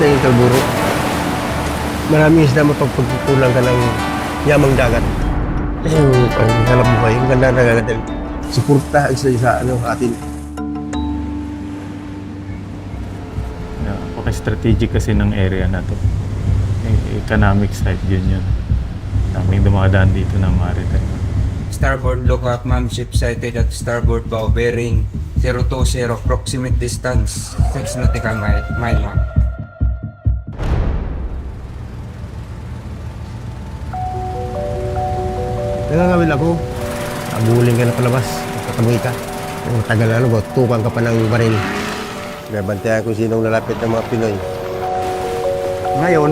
sa yung kalburo. Maraming isda mapagpagkukulang ka ng yamang dagat. Yung ang hanap buhay, yung ganda na dagat. Suporta ang sa atin. Napaka-strategic kasi ng area na to. Economic site din yun. Daming dumadaan dito ng maritime. Starboard lookout ship sighted at starboard bow bearing 020 approximate distance 6 nautical mile ma'am. Nangangawil ako. Abuling ka na palabas. Kataboy ka. Ang tagal na tukang ka pa ng baril. Nabantayan kung sinong lalapit ng mga Pinoy. Ngayon,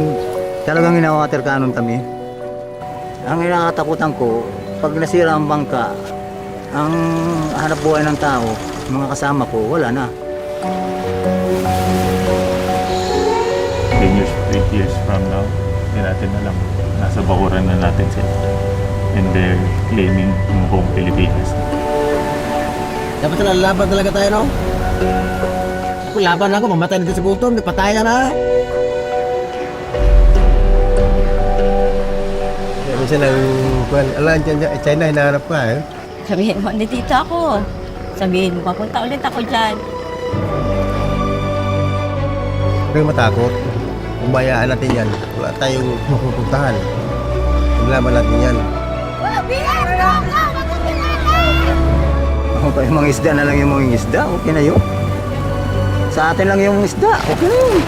talagang ina-water cannon kami. Ang inakatakutan ko, pag nasira ang bangka, ang hanap buhay ng tao, mga kasama ko, wala na. 10 years, 20 years from now, hindi natin alam. Nasa bakuran na natin sila. And they're claiming yung home Pilipinas. Dapat lalaban talaga tayo, no? Kung laban ako, mamatay na sa gutom, may patay ka na. Minsan ang alam dyan, China, hinahanap ka eh. Sabihin mo, dito ako. Sabihin mo, papunta ulit ako dyan. Huwag matakot. Kung bayaan natin yan, wala tayong mapupuntahan. Paglaban natin yan. Okay, mga isda na lang yung mga isda, okay na yun. Sa atin lang yung isda, okay na yun.